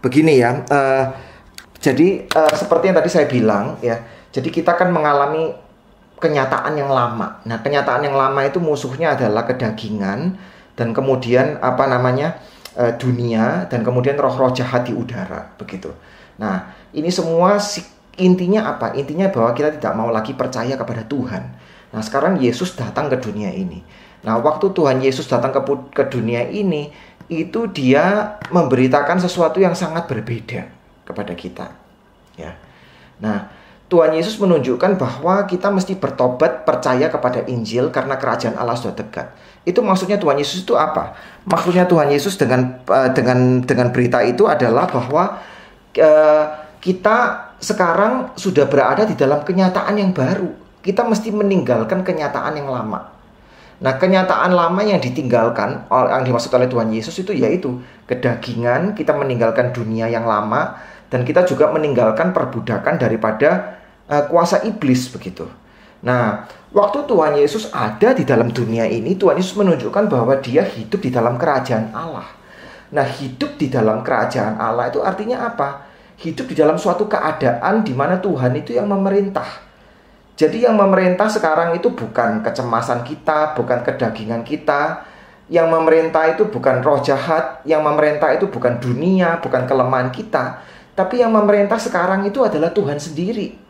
begini ya. Jadi seperti yang tadi saya bilang ya. Jadi kita kan mengalami kenyataan yang lama. Nah, kenyataan yang lama itu musuhnya adalah kedagingan dan kemudian dunia dan kemudian roh-roh jahat di udara, begitu. Nah, ini semua intinya apa? Intinya bahwa kita tidak mau lagi percaya kepada Tuhan. Nah, sekarang Yesus datang ke dunia ini. Nah, waktu Tuhan Yesus datang ke dunia ini, itu dia memberitakan sesuatu yang sangat berbeda kepada kita. Ya. Nah, Tuhan Yesus menunjukkan bahwa kita mesti bertobat, percaya kepada Injil karena kerajaan Allah sudah dekat. Itu maksudnya Tuhan Yesus itu apa? Maksudnya Tuhan Yesus dengan berita itu adalah bahwa kita sekarang sudah berada di dalam kenyataan yang baru. Kita mesti meninggalkan kenyataan yang lama. Nah, kenyataan lama yang ditinggalkan, yang dimaksud oleh Tuhan Yesus itu yaitu kedagingan, kita meninggalkan dunia yang lama, dan kita juga meninggalkan perbudakan daripada kuasa iblis, begitu. Nah, waktu Tuhan Yesus ada di dalam dunia ini, Tuhan Yesus menunjukkan bahwa dia hidup di dalam kerajaan Allah. Nah, hidup di dalam kerajaan Allah itu artinya apa? Hidup di dalam suatu keadaan di mana Tuhan itu yang memerintah. Jadi yang memerintah sekarang itu bukan kecemasan kita, bukan kedagingan kita. Yang memerintah itu bukan roh jahat, yang memerintah itu bukan dunia, bukan kelemahan kita. Tapi yang memerintah sekarang itu adalah Tuhan sendiri.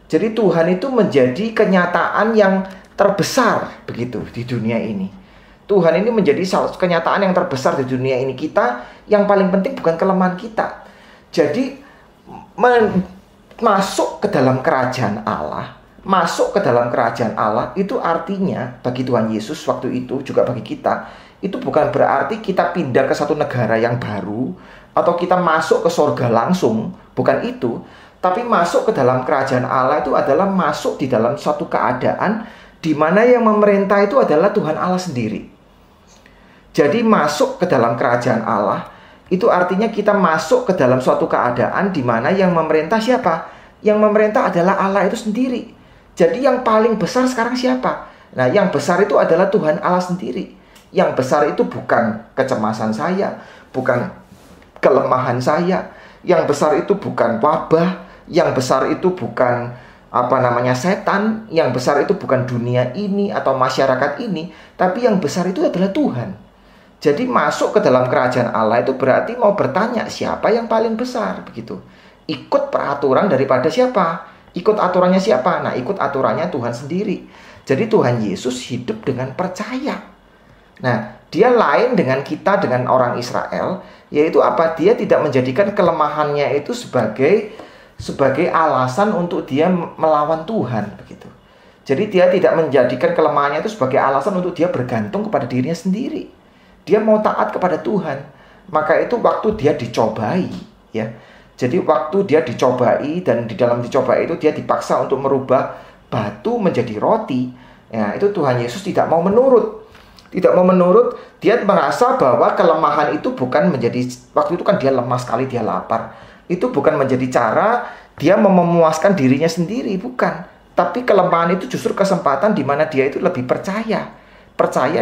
Jadi Tuhan itu menjadi kenyataan yang terbesar begitu di dunia ini. Tuhan ini menjadi kenyataan yang terbesar di dunia ini. Kita yang paling penting bukan kelemahan kita. Jadi masuk ke dalam kerajaan Allah, masuk ke dalam kerajaan Allah itu artinya bagi Tuhan Yesus waktu itu juga bagi kita, itu bukan berarti kita pindah ke satu negara yang baru atau kita masuk ke surga langsung, bukan itu. Tapi masuk ke dalam kerajaan Allah itu adalah masuk di dalam suatu keadaan di mana yang memerintah itu adalah Tuhan Allah sendiri. Jadi masuk ke dalam kerajaan Allah itu artinya kita masuk ke dalam suatu keadaan di mana yang memerintah siapa? Yang memerintah adalah Allah itu sendiri. Jadi yang paling besar sekarang siapa? Nah, yang besar itu adalah Tuhan Allah sendiri. Yang besar itu bukan kecemasan saya, bukan kelemahan saya. Yang besar itu bukan wabah. Yang besar itu bukan setan. Yang besar itu bukan dunia ini atau masyarakat ini. Tapi yang besar itu adalah Tuhan. Jadi masuk ke dalam kerajaan Allah itu berarti mau bertanya siapa yang paling besar, begitu. Ikut peraturan daripada siapa? Ikut aturannya siapa? Nah, ikut aturannya Tuhan sendiri. Jadi Tuhan Yesus hidup dengan percaya. Nah, dia lain dengan kita, dengan orang Israel, yaitu apa? Dia tidak menjadikan kelemahannya itu sebagai alasan untuk dia melawan Tuhan, begitu. Jadi dia tidak menjadikan kelemahannya itu sebagai alasan untuk dia bergantung kepada dirinya sendiri. Dia mau taat kepada Tuhan. Maka itu waktu dia dicobai, ya. Jadi waktu dia dicobai dan di dalam dicobai itu dia dipaksa untuk merubah batu menjadi roti. Ya, itu Tuhan Yesus tidak mau menurut. Tidak mau menurut, dia merasa bahwa kelemahan itu bukan menjadi, waktu itu kan dia lemah sekali, dia lapar. Itu bukan menjadi cara dia memuaskan dirinya sendiri, bukan. Tapi kelemahan itu justru kesempatan di mana dia itu lebih percaya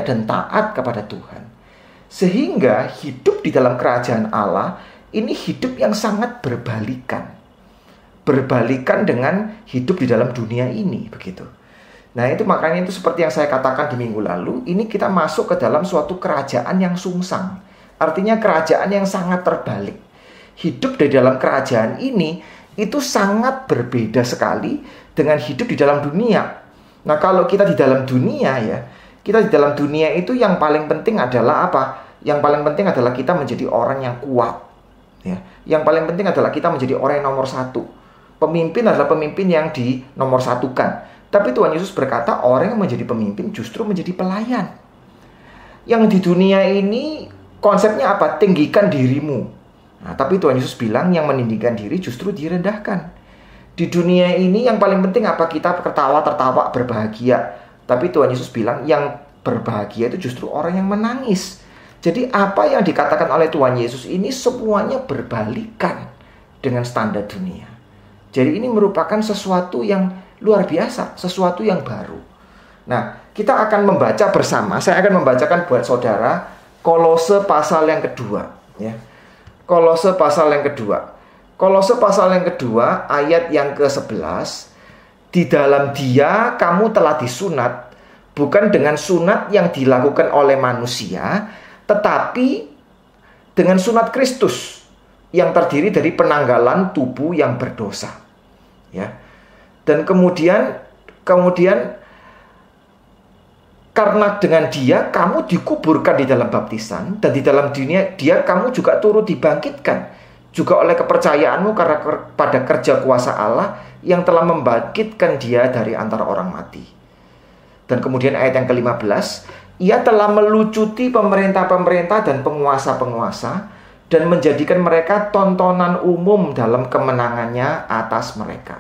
dan taat kepada Tuhan. Sehingga hidup di dalam kerajaan Allah ini hidup yang sangat berbalikan dengan hidup di dalam dunia ini, begitu. Nah, itu makanya itu seperti yang saya katakan di minggu lalu, ini kita masuk ke dalam suatu kerajaan yang sungsang. Artinya kerajaan yang sangat terbalik. Hidup di dalam kerajaan ini itu sangat berbeda sekali dengan hidup di dalam dunia. Nah, kalau kita di dalam dunia ya, kita di dalam dunia itu yang paling penting adalah apa? Yang paling penting adalah kita menjadi orang yang kuat. Ya. Yang paling penting adalah kita menjadi orang yang nomor satu. Pemimpin adalah pemimpin yang di nomor satukan. Tapi Tuhan Yesus berkata orang yang menjadi pemimpin justru menjadi pelayan. Yang di dunia ini konsepnya apa? Tinggikan dirimu. Nah, tapi Tuhan Yesus bilang yang meninggikan diri justru direndahkan. Di dunia ini yang paling penting apa? Kita tertawa, berbahagia. Tapi Tuhan Yesus bilang yang berbahagia itu justru orang yang menangis. Jadi apa yang dikatakan oleh Tuhan Yesus ini semuanya berbalikan dengan standar dunia. Jadi ini merupakan sesuatu yang luar biasa, sesuatu yang baru. Nah, kita akan membaca bersama. Saya akan membacakan buat saudara Kolose pasal yang kedua. Ya. Kolose pasal yang kedua. Kolose pasal yang kedua ayat yang ke-11. Di dalam Dia kamu telah disunat, bukan dengan sunat yang dilakukan oleh manusia, tetapi dengan sunat Kristus yang terdiri dari penanggalan tubuh yang berdosa. Ya. Dan kemudian karena dengan Dia kamu dikuburkan di dalam baptisan, dan di dalam Dia kamu juga turut dibangkitkan juga oleh kepercayaanmu karena pada kerja kuasa Allah yang telah membangkitkan Dia dari antara orang mati. Dan kemudian ayat yang ke-15, Ia telah melucuti pemerintah-pemerintah dan penguasa-penguasa dan menjadikan mereka tontonan umum dalam kemenangannya atas mereka.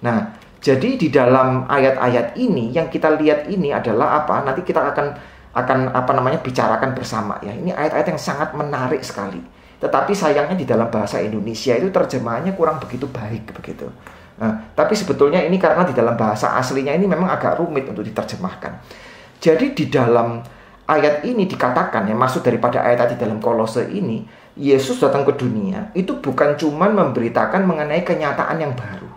Nah, jadi di dalam ayat-ayat ini yang kita lihat ini adalah apa? Nanti kita akan bicarakan bersama ya. Ini ayat-ayat yang sangat menarik sekali. Tetapi sayangnya di dalam bahasa Indonesia itu terjemahannya kurang begitu baik begitu. Nah, tapi sebetulnya ini karena di dalam bahasa aslinya ini memang agak rumit untuk diterjemahkan. Jadi di dalam ayat ini dikatakan ya, maksud daripada ayat tadi dalam Kolose ini, Yesus datang ke dunia itu bukan cuma memberitakan mengenai kenyataan yang baru.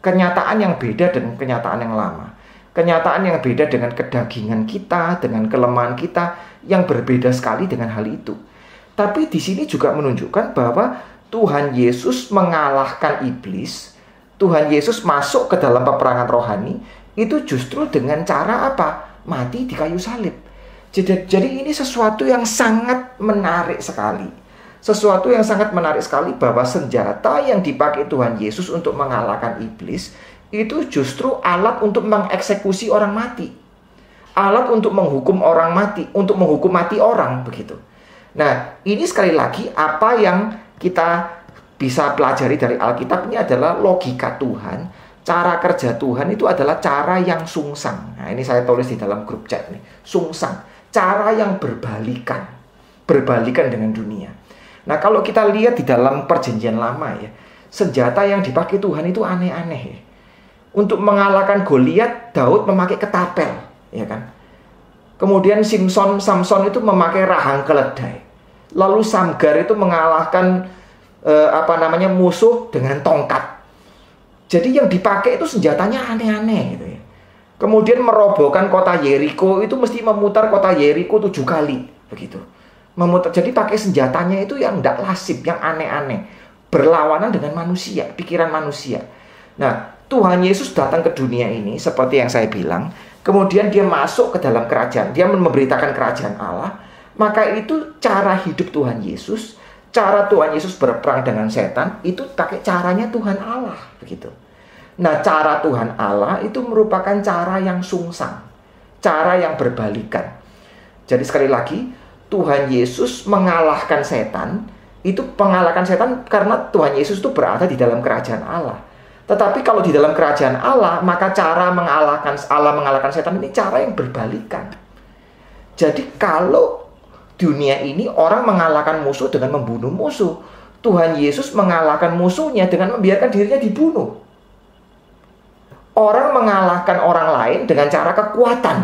Kenyataan yang beda dengan kenyataan yang lama. Kenyataan yang beda dengan kedagingan kita, dengan kelemahan kita, yang berbeda sekali dengan hal itu. Tapi di sini juga menunjukkan bahwa Tuhan Yesus mengalahkan iblis. Tuhan Yesus masuk ke dalam peperangan rohani itu justru dengan cara apa? Mati di kayu salib. Jadi ini sesuatu yang sangat menarik sekali. Sesuatu yang sangat menarik sekali bahwa senjata yang dipakai Tuhan Yesus untuk mengalahkan iblis itu justru alat untuk mengeksekusi orang mati. Alat untuk menghukum orang mati, untuk menghukum mati orang begitu. Nah, ini sekali lagi apa yang kita bisa pelajari dari Alkitab ini adalah logika Tuhan. Cara kerja Tuhan itu adalah cara yang sungsang. Nah, ini saya tulis di dalam grup chat nih. Sungsang, cara yang berbalikan dengan dunia. Nah, kalau kita lihat di dalam perjanjian lama ya, senjata yang dipakai Tuhan itu aneh-aneh ya. Untuk mengalahkan Goliat, Daud memakai ketapel, ya kan? Kemudian Samson itu memakai rahang keledai. Lalu Samgar itu mengalahkan musuh dengan tongkat. Jadi yang dipakai itu senjatanya aneh-aneh gitu ya. Kemudian merobohkan kota Yeriko itu mesti memutar kota Yeriko 7 kali begitu. Jadi pakai senjatanya itu yang tidak lazim, yang aneh-aneh, berlawanan dengan manusia, pikiran manusia. Nah, Tuhan Yesus datang ke dunia ini seperti yang saya bilang, kemudian Dia masuk ke dalam kerajaan, Dia memberitakan kerajaan Allah. Maka itu cara hidup Tuhan Yesus, cara Tuhan Yesus berperang dengan setan itu pakai caranya Tuhan Allah begitu. Nah, cara Tuhan Allah itu merupakan cara yang sungsang, cara yang berbalikan. Jadi sekali lagi, Tuhan Yesus mengalahkan setan, itu mengalahkan setan karena Tuhan Yesus itu berada di dalam kerajaan Allah. Tetapi kalau di dalam kerajaan Allah, maka cara mengalahkan setan ini cara yang berbalikan. Jadi kalau dunia ini orang mengalahkan musuh dengan membunuh musuh, Tuhan Yesus mengalahkan musuhnya dengan membiarkan dirinya dibunuh. Orang mengalahkan orang lain dengan cara kekuatan,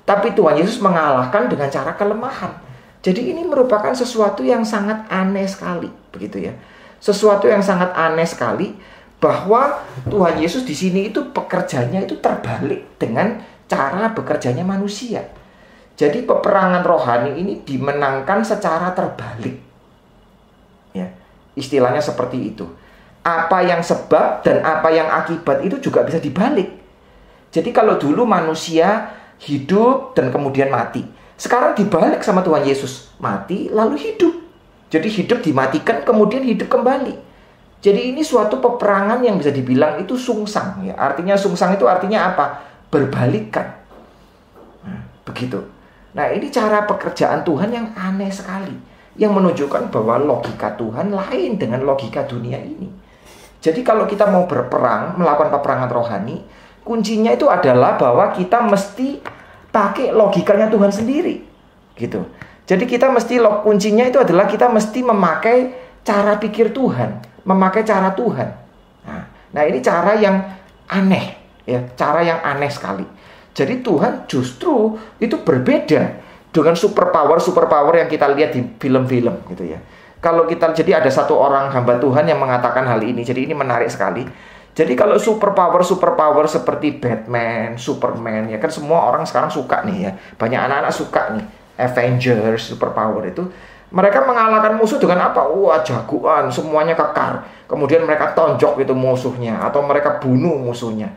tapi Tuhan Yesus mengalahkan dengan cara kelemahan. Jadi ini merupakan sesuatu yang sangat aneh sekali, begitu ya. Sesuatu yang sangat aneh sekali bahwa Tuhan Yesus di sini itu pekerjaannya itu terbalik dengan cara bekerjanya manusia. Jadi peperangan rohani ini dimenangkan secara terbalik. Ya, istilahnya seperti itu. Apa yang sebab dan apa yang akibat itu juga bisa dibalik. Jadi kalau dulu manusia hidup dan kemudian mati, sekarang dibalik sama Tuhan Yesus. Mati lalu hidup. Jadi hidup dimatikan kemudian hidup kembali. Jadi ini suatu peperangan yang bisa dibilang itu sungsang ya. Artinya sungsang itu artinya apa? Berbalikan. Nah, begitu. Nah, ini cara pekerjaan Tuhan yang aneh sekali, yang menunjukkan bahwa logika Tuhan lain dengan logika dunia ini. Jadi kalau kita mau berperang, melakukan peperangan rohani, kuncinya itu adalah bahwa kita mesti pakai logikanya Tuhan sendiri, gitu. Jadi kuncinya itu adalah kita mesti memakai cara pikir Tuhan, memakai cara Tuhan. Nah, ini cara yang aneh, ya, cara yang aneh sekali. Jadi Tuhan justru itu berbeda dengan superpower yang kita lihat di film-film, gitu ya. Kalau kita, jadi ada satu orang hamba Tuhan yang mengatakan hal ini. Jadi ini menarik sekali. Jadi kalau superpower seperti Batman, Superman, ya kan semua orang sekarang suka nih ya. Banyak anak-anak suka nih. Avengers, superpower itu. Mereka mengalahkan musuh dengan apa? Wah, jagoan, semuanya kekar. Kemudian mereka tonjok itu musuhnya, atau mereka bunuh musuhnya.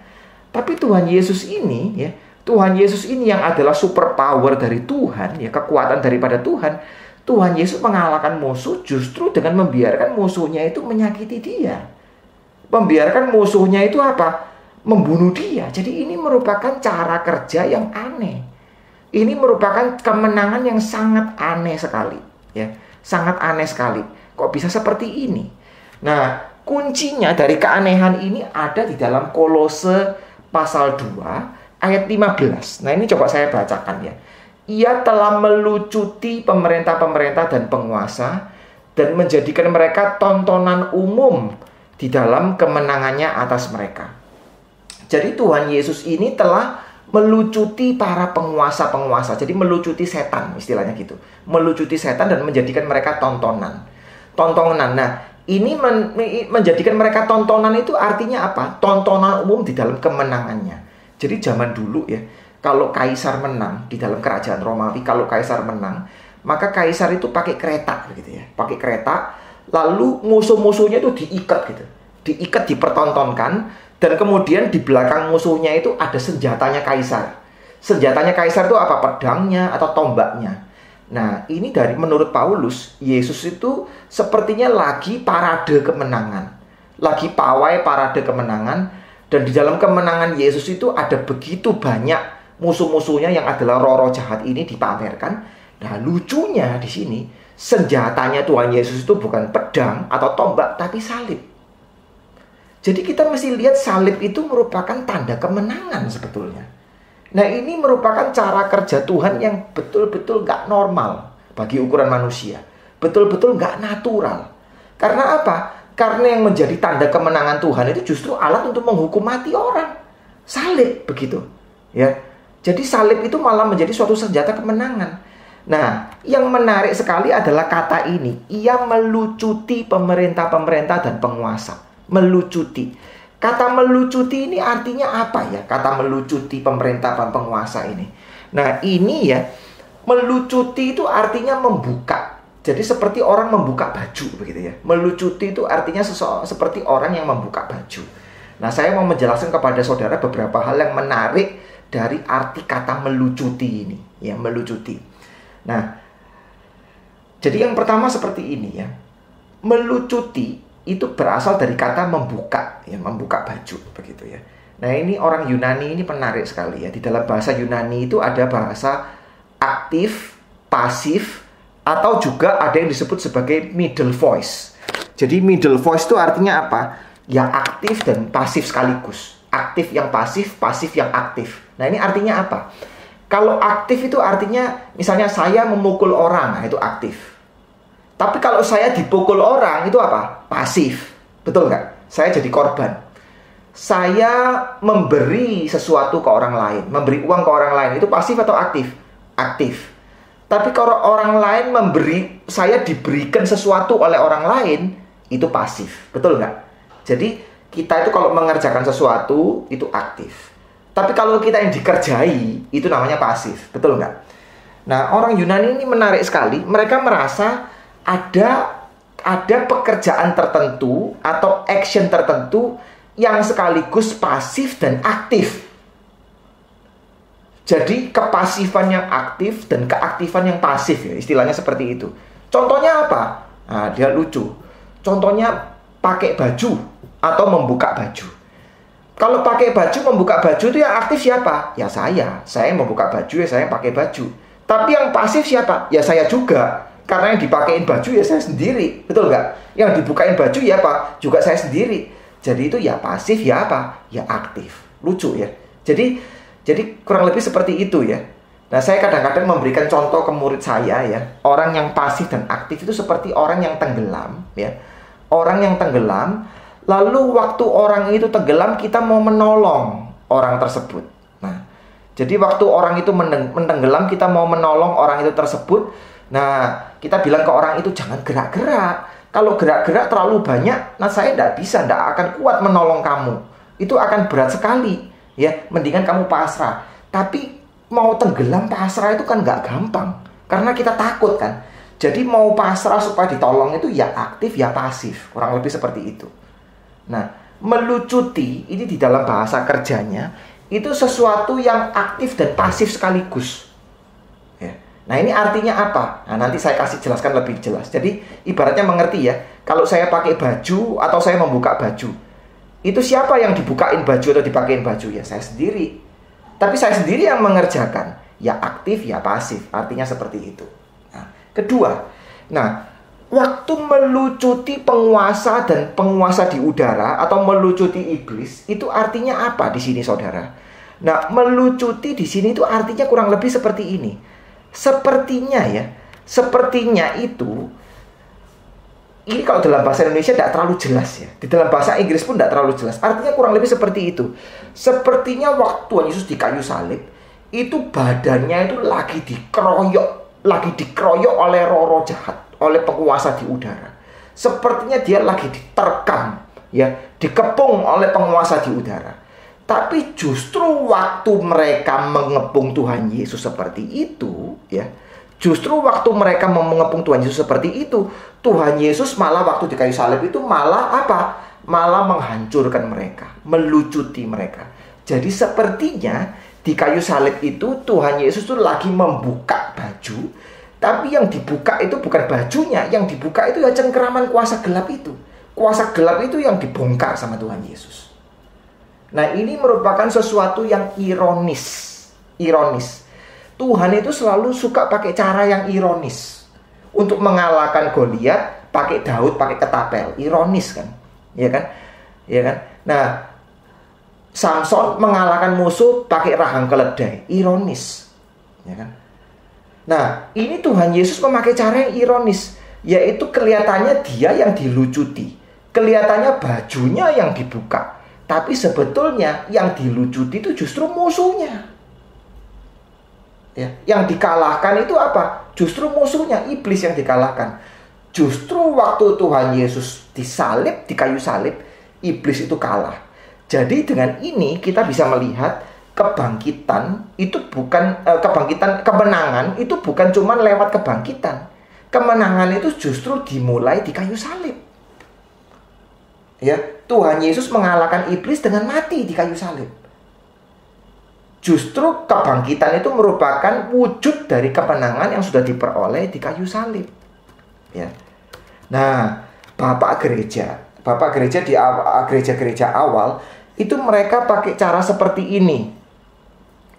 Tapi Tuhan Yesus ini, ya, Tuhan Yesus ini yang adalah superpower dari Tuhan, ya, kekuatan daripada Tuhan. Tuhan Yesus mengalahkan musuh justru dengan membiarkan musuhnya itu menyakiti dia. Membiarkan musuhnya itu apa? Membunuh dia. Jadi ini merupakan cara kerja yang aneh. Ini merupakan kemenangan yang sangat aneh sekali. Ya, sangat aneh sekali. Kok bisa seperti ini? Nah, kuncinya dari keanehan ini ada di dalam Kolose pasal 2 ayat 15. Nah, ini coba saya bacakan ya. Ia telah melucuti pemerintah-pemerintah dan penguasa dan menjadikan mereka tontonan umum di dalam kemenangannya atas mereka. Jadi Tuhan Yesus ini telah melucuti para penguasa-penguasa. Jadi melucuti setan, istilahnya gitu. Melucuti setan dan menjadikan mereka tontonan. Tontonan. Nah, ini menjadikan mereka tontonan itu artinya apa? Tontonan umum di dalam kemenangannya. Jadi zaman dulu ya, kalau kaisar menang di dalam kerajaan Romawi, kalau kaisar menang, maka kaisar itu pakai kereta gitu ya. Pakai kereta. Lalu musuh-musuhnya itu diikat gitu. Diikat, dipertontonkan. Dan kemudian di belakang musuhnya itu ada senjatanya kaisar. Senjatanya kaisar itu apa? Pedangnya atau tombaknya. Nah, ini dari menurut Paulus, Yesus itu sepertinya lagi parade kemenangan. Lagi pawai parade kemenangan. Dan di dalam kemenangan Yesus itu ada begitu banyak musuh-musuhnya yang adalah roh-roh jahat ini dipamerkan. Nah, lucunya di sini, senjatanya Tuhan Yesus itu bukan pedang atau tombak, tapi salib. Jadi kita mesti lihat salib itu merupakan tanda kemenangan sebetulnya. Nah, ini merupakan cara kerja Tuhan yang betul-betul gak normal bagi ukuran manusia. Betul-betul gak natural. Karena apa? Karena yang menjadi tanda kemenangan Tuhan itu justru alat untuk menghukum mati orang. Salib, begitu. Ya. Jadi salib itu malah menjadi suatu senjata kemenangan. Nah, yang menarik sekali adalah kata ini. Ia melucuti pemerintah-pemerintah dan penguasa. Melucuti. Kata melucuti ini artinya apa ya? Kata melucuti pemerintah dan penguasa ini. Nah, ini ya, melucuti itu artinya membuka. Jadi seperti orang membuka baju begitu ya. Melucuti itu artinya seperti orang yang membuka baju. Nah, saya mau menjelaskan kepada saudara beberapa hal yang menarik dari arti kata melucuti ini. Ya, melucuti. Nah, jadi yang pertama seperti ini ya. Melucuti itu berasal dari kata membuka, ya, membuka baju begitu ya. Nah, ini orang Yunani ini menarik sekali ya. Di dalam bahasa Yunani itu ada bahasa aktif, pasif, atau juga ada yang disebut sebagai middle voice. Jadi middle voice itu artinya apa? Ya, aktif dan pasif sekaligus. Aktif yang pasif, pasif yang aktif. Nah, ini artinya apa? Kalau aktif itu artinya misalnya saya memukul orang, nah itu aktif. Tapi kalau saya dipukul orang itu apa? Pasif. Betul nggak? Saya jadi korban. Saya memberi sesuatu ke orang lain, memberi uang ke orang lain, itu pasif atau aktif? Aktif. Tapi kalau orang lain saya diberikan sesuatu oleh orang lain, itu pasif. Betul nggak? Jadi kita itu kalau mengerjakan sesuatu itu aktif. Tapi kalau kita yang dikerjai, itu namanya pasif. Betul nggak? Nah, orang Yunani ini menarik sekali. Mereka merasa ada pekerjaan tertentu atau action tertentu yang sekaligus pasif dan aktif. Jadi kepasifan yang aktif dan keaktifan yang pasif ya, istilahnya seperti itu. Contohnya apa? Nah, dia lucu. Contohnya pakai baju atau membuka baju. Kalau pakai baju, membuka baju itu yang aktif siapa? Ya saya. Saya membuka baju, ya saya pakai baju. Tapi yang pasif siapa? Ya saya juga. Karena yang dipakein baju ya saya sendiri. Betul nggak? Yang dibukain baju ya apa? Juga saya sendiri. Jadi itu ya pasif ya apa? Ya aktif. Lucu ya. Jadi kurang lebih seperti itu ya. Nah, saya kadang-kadang memberikan contoh ke murid saya ya. Orang yang pasif dan aktif itu seperti orang yang tenggelam ya. Orang yang tenggelam. Lalu waktu orang itu tenggelam, kita mau menolong orang tersebut. Nah, jadi waktu orang itu mentenggelam, kita mau menolong orang itu tersebut. Nah, kita bilang ke orang itu jangan gerak-gerak. Kalau gerak-gerak terlalu banyak, nah saya tidak akan kuat menolong kamu. Itu akan berat sekali. Ya, mendingan kamu pasrah. Tapi mau tenggelam pasrah itu kan nggak gampang. Karena kita takut kan. Jadi mau pasrah supaya ditolong itu ya aktif ya pasif. Kurang lebih seperti itu. Nah, melucuti ini di dalam bahasa kerjanya itu sesuatu yang aktif dan pasif sekaligus. Ya. Nah, ini artinya apa? Nah, nanti saya kasih jelaskan lebih jelas. Jadi ibaratnya mengerti ya. Kalau saya pakai baju atau saya membuka baju, itu siapa yang dibukain baju atau dipakein baju? Ya saya sendiri. Tapi saya sendiri yang mengerjakan. Ya aktif ya pasif. Artinya seperti itu. Nah, kedua, waktu melucuti penguasa dan penguasa di udara atau melucuti iblis, itu artinya apa di sini, saudara? Nah, melucuti di sini itu artinya kurang lebih seperti ini. Sepertinya itu, ini kalau dalam bahasa Indonesia tidak terlalu jelas ya. Di dalam bahasa Inggris pun tidak terlalu jelas. Artinya kurang lebih seperti itu. Sepertinya waktu Tuhan Yesus di kayu salib, itu badannya itu lagi dikeroyok oleh roh-roh jahat, oleh penguasa di udara. Sepertinya dia lagi diterkam, ya, dikepung oleh penguasa di udara. Tapi justru waktu mereka mengepung Tuhan Yesus seperti itu, ya, justru waktu mereka mengepung Tuhan Yesus seperti itu, Tuhan Yesus malah waktu di kayu salib itu malah apa? Malah menghancurkan mereka, melucuti mereka. Jadi sepertinya di kayu salib itu Tuhan Yesus tuh lagi membuka baju, tapi yang dibuka itu bukan bajunya, yang dibuka itu ya cengkeraman kuasa gelap itu. Kuasa gelap itu yang dibongkar sama Tuhan Yesus. Nah, ini merupakan sesuatu yang ironis. Tuhan itu selalu suka pakai cara yang ironis. Untuk mengalahkan Goliat, pakai Daud, pakai ketapel. Ironis kan? Ya kan? Nah, Samson mengalahkan musuh pakai rahang keledai. Ironis. Ya kan? Nah, ini Tuhan Yesus memakai cara yang ironis. Yaitu kelihatannya dia yang dilucuti. Kelihatannya bajunya yang dibuka. Tapi sebetulnya yang dilucuti itu justru musuhnya. Ya, yang dikalahkan itu apa? Justru musuhnya, iblis yang dikalahkan. Justru waktu Tuhan Yesus disalib, di kayu salib, iblis itu kalah. Jadi dengan ini kita bisa melihat kebangkitan itu bukan kemenangan itu bukan cuma lewat kebangkitan. Kemenangan itu justru dimulai di kayu salib. Ya, Tuhan Yesus mengalahkan iblis dengan mati di kayu salib. Justru kebangkitan itu merupakan wujud dari kemenangan yang sudah diperoleh di kayu salib. Ya. Nah, Bapak gereja di gereja-gereja awal itu mereka pakai cara seperti ini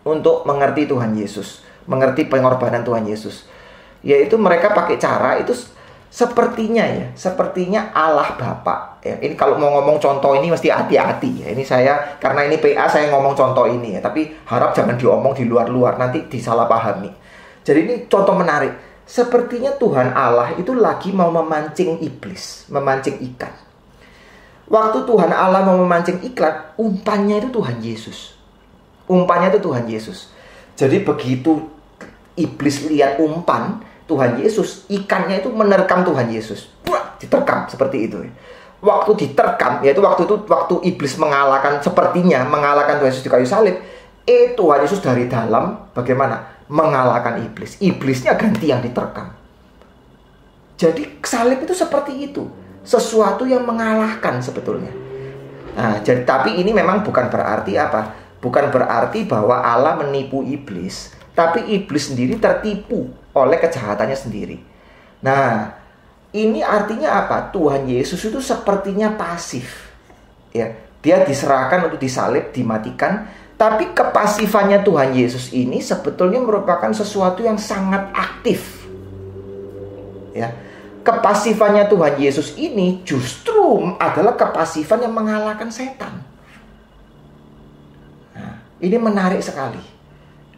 untuk mengerti Tuhan Yesus, mengerti pengorbanan Tuhan Yesus. Yaitu mereka pakai cara itu sepertinya Allah Bapa. Ya, ini kalau mau ngomong contoh ini mesti hati-hati ya. Ini saya karena ini PA saya ngomong contoh ini ya, tapi harap jangan diomong di luar-luar nanti disalahpahami. Jadi ini contoh menarik. Sepertinya Tuhan Allah itu lagi mau memancing iblis, memancing ikan. Waktu Tuhan Allah mau memancing ikan, umpannya itu Tuhan Yesus. Jadi begitu iblis lihat umpan Tuhan Yesus, ikannya itu menerkam Tuhan Yesus. Wah, diterkam seperti itu. Waktu diterkam, yaitu waktu iblis mengalahkan Tuhan Yesus di kayu salib, Tuhan Yesus dari dalam bagaimana? Mengalahkan iblis. Iblisnya ganti yang diterkam. Jadi salib itu seperti itu. Sesuatu yang mengalahkan sebetulnya. Nah, tapi ini memang bukan berarti apa? Bukan berarti bahwa Allah menipu iblis, tapi iblis sendiri tertipu oleh kejahatannya sendiri. Nah, ini artinya apa? Tuhan Yesus itu sepertinya pasif. Ya, dia diserahkan untuk disalib, dimatikan, tapi kepasifannya Tuhan Yesus ini sebetulnya merupakan sesuatu yang sangat aktif. Ya. Kepasifannya Tuhan Yesus ini justru adalah kepasifan yang mengalahkan setan. Nah, ini menarik sekali.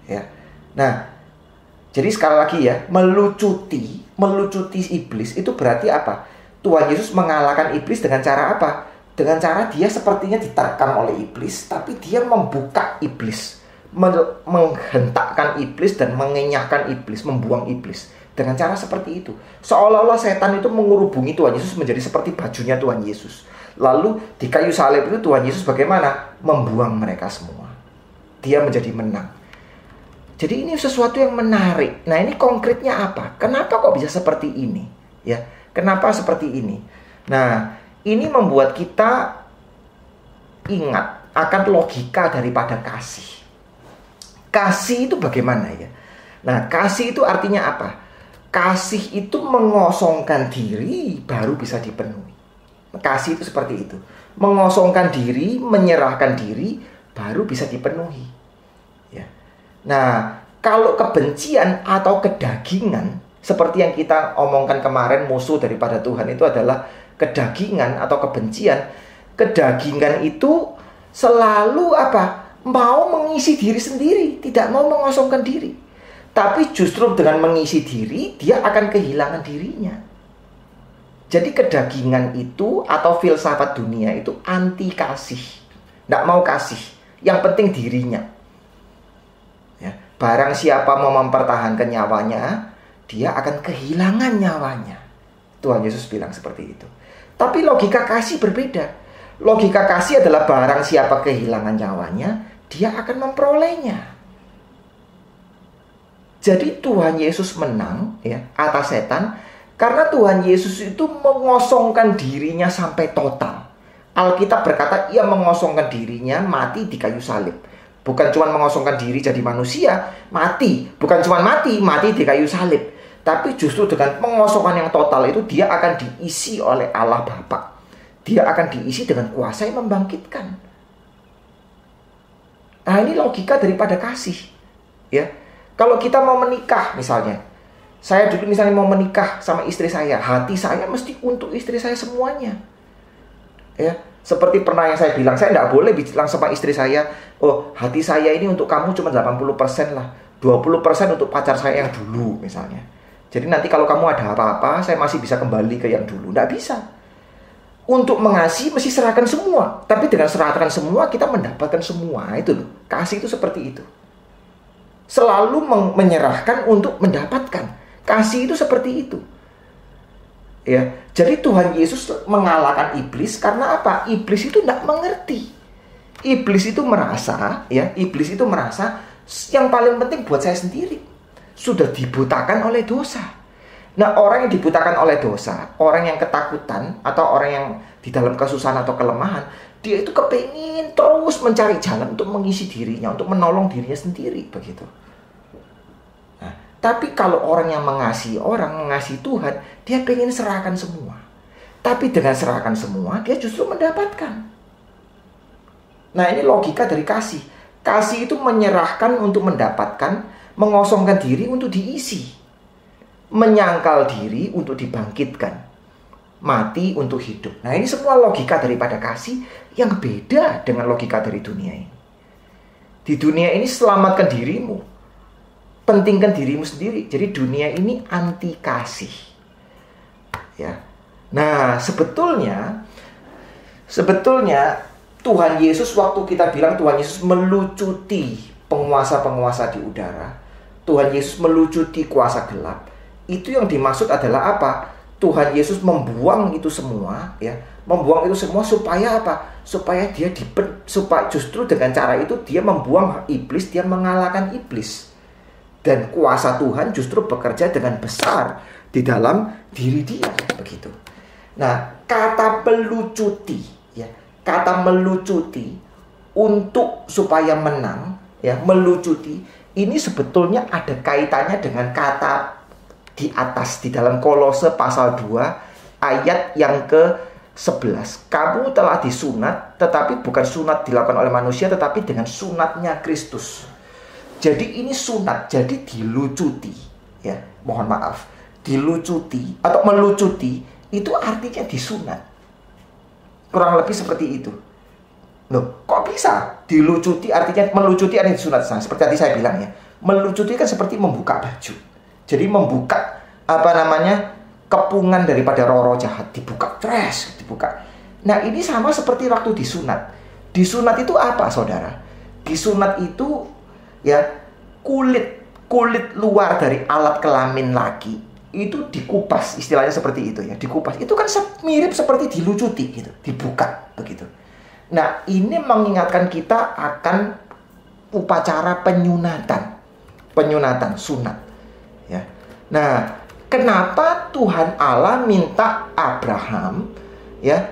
Ya. Nah, jadi sekali lagi ya, melucuti iblis itu berarti apa? Tuhan Yesus mengalahkan iblis dengan cara apa? Dengan cara dia sepertinya diterkam oleh iblis, tapi dia membuka iblis, menghentakkan iblis dan mengenyahkan iblis, membuang iblis. Dengan cara seperti itu. Seolah-olah setan itu mengurubungi Tuhan Yesus menjadi seperti bajunya Tuhan Yesus. Lalu di kayu salib itu Tuhan Yesus bagaimana? Membuang mereka semua. Dia menjadi menang. Jadi ini sesuatu yang menarik. Nah, ini konkretnya apa? Kenapa kok bisa seperti ini? Ya, kenapa seperti ini? Nah, ini membuat kita ingat akan logika daripada kasih. Kasih itu bagaimana ya? Nah, kasih itu artinya apa? Kasih itu mengosongkan diri baru bisa dipenuhi. Kasih itu seperti itu. Mengosongkan diri, menyerahkan diri baru bisa dipenuhi. Ya. Nah, kalau kebencian atau kedagingan, seperti yang kita omongkan kemarin, musuh daripada Tuhan itu adalah kedagingan atau kebencian. Kedagingan itu selalu apa? Mau mengisi diri sendiri, tidak mau mengosongkan diri. Tapi justru dengan mengisi diri, dia akan kehilangan dirinya. Jadi kedagingan itu atau filsafat dunia itu anti kasih. Tidak mau kasih, yang penting dirinya. Ya, barang siapa mau mempertahankan nyawanya, dia akan kehilangan nyawanya. Tuhan Yesus bilang seperti itu. Tapi logika kasih berbeda. Logika kasih adalah barang siapa kehilangan nyawanya, dia akan memperolehnya. Jadi Tuhan Yesus menang ya atas setan karena Tuhan Yesus itu mengosongkan dirinya sampai total. Alkitab berkata ia mengosongkan dirinya mati di kayu salib. Bukan cuma mengosongkan diri jadi manusia, mati. Bukan cuma mati di kayu salib. Tapi justru dengan pengosongan yang total itu dia akan diisi oleh Allah Bapa. Dia akan diisi dengan kuasa yang membangkitkan. Nah, ini logika daripada kasih. Ya. Kalau kita mau menikah misalnya, saya dulu misalnya mau menikah sama istri saya, hati saya mesti untuk istri saya semuanya. Ya, seperti pernah yang saya bilang, saya tidak boleh bilang sama istri saya, oh hati saya ini untuk kamu cuma 80% lah, 20% untuk pacar saya yang dulu misalnya. Jadi nanti kalau kamu ada apa-apa, saya masih bisa kembali ke yang dulu. Tidak bisa. Untuk mengasihi mesti serahkan semua. Tapi dengan serahkan semua, kita mendapatkan semua. Itu loh, kasih itu seperti itu. Selalu menyerahkan untuk mendapatkan. Kasih itu seperti itu. Ya, jadi Tuhan Yesus mengalahkan iblis karena apa? Iblis itu tidak mengerti. Iblis itu merasa, ya, iblis itu merasa yang paling penting buat saya sendiri. Sudah dibutakan oleh dosa. Nah, orang yang dibutakan oleh dosa, orang yang ketakutan atau orang yang di dalam kesusahan atau kelemahan, dia itu kepingin terus mencari jalan untuk mengisi dirinya, untuk menolong dirinya sendiri, begitu. Nah, tapi kalau orang yang mengasihi orang, mengasihi Tuhan, dia pengen serahkan semua. Tapi dengan serahkan semua, dia justru mendapatkan. Nah, ini logika dari kasih. Kasih itu menyerahkan untuk mendapatkan, mengosongkan diri untuk diisi. Menyangkal diri untuk dibangkitkan, mati untuk hidup. Nah, ini semua logika daripada kasih yang beda dengan logika dari dunia ini. Di dunia ini selamatkan dirimu, pentingkan dirimu sendiri. Jadi dunia ini anti kasih. Ya. Nah, sebetulnya Tuhan Yesus waktu kita bilang Tuhan Yesus melucuti penguasa-penguasa di udara, Tuhan Yesus melucuti kuasa gelap. Itu yang dimaksud adalah apa? Tuhan Yesus membuang itu semua, ya, membuang itu semua supaya apa? Supaya dia supaya justru dengan cara itu dia membuang iblis, dia mengalahkan iblis. Dan kuasa Tuhan justru bekerja dengan besar di dalam diri dia, begitu. Nah, kata melucuti, ya, kata melucuti untuk supaya menang, ya, melucuti ini sebetulnya ada kaitannya dengan kata di atas di dalam Kolose pasal 2 ayat yang ke-11. Kamu telah disunat, tetapi bukan sunat dilakukan oleh manusia, tetapi dengan sunatnya Kristus. Jadi ini sunat, jadi dilucuti, ya, mohon maaf, dilucuti atau melucuti itu artinya disunat. Kurang lebih seperti itu. Loh, kok bisa dilucuti artinya melucuti artinya disunat? Nah, seperti tadi saya bilang ya, melucuti kan seperti membuka baju. Jadi membuka kepungan daripada roh-roh jahat, dibuka, dibuka. Nah, ini sama seperti waktu disunat. Disunat itu apa, saudara? Disunat itu ya kulit luar dari alat kelamin laki itu dikupas, istilahnya seperti itu ya, dikupas. Itu kan mirip seperti dilucuti gitu, dibuka begitu. Nah, ini mengingatkan kita akan upacara penyunatan, sunat ya. Nah, kenapa Tuhan Allah minta Abraham ya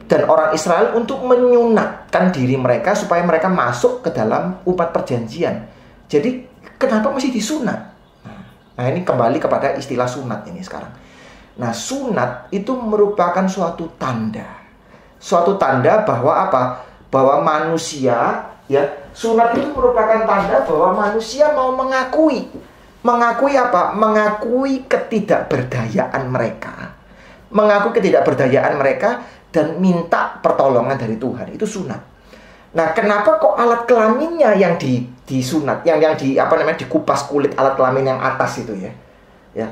dan orang Israel untuk menyunatkan diri mereka supaya mereka masuk ke dalam umat perjanjian? Jadi kenapa mesti disunat? Nah, ini kembali kepada istilah sunat ini sekarang. Nah, sunat itu merupakan suatu tanda. Suatu tanda bahwa apa? Bahwa manusia, ya, sunat itu merupakan tanda bahwa manusia mau mengakui. Mengakui apa? Mengakui ketidakberdayaan mereka. Mengakui ketidakberdayaan mereka dan minta pertolongan dari Tuhan. Itu sunat. Nah, kenapa kok alat kelaminnya yang disunat, yang dikupas kulit alat kelamin yang atas itu ya? Ya.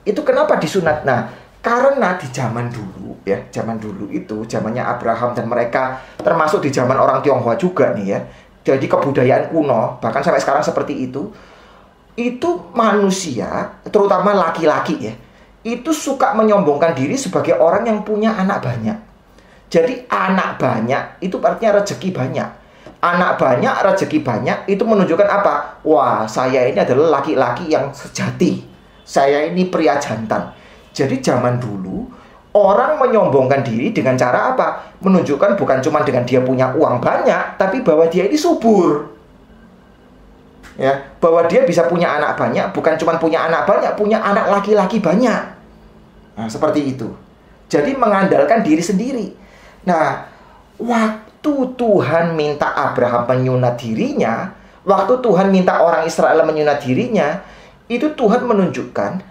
Itu kenapa disunat? Nah, karena di zaman dulu ya, zaman dulu itu zamannya Abraham dan mereka, termasuk di zaman orang Tionghoa juga nih ya. Jadi kebudayaan kuno, bahkan sampai sekarang seperti itu manusia, terutama laki-laki ya, itu suka menyombongkan diri sebagai orang yang punya anak banyak. Jadi anak banyak itu artinya rezeki banyak. Anak banyak, rezeki banyak itu menunjukkan apa? Wah, saya ini adalah laki-laki yang sejati. Saya ini pria jantan. Jadi zaman dulu orang menyombongkan diri dengan cara apa? Menunjukkan bukan cuma dengan dia punya uang banyak, tapi bahwa dia ini subur. Ya, bahwa dia bisa punya anak banyak, bukan cuma punya anak banyak, punya anak laki-laki banyak. Nah, seperti itu. Jadi mengandalkan diri sendiri. Nah, waktu Tuhan minta Abraham menyunat dirinya, waktu Tuhan minta orang Israel menyunat dirinya, itu Tuhan menunjukkan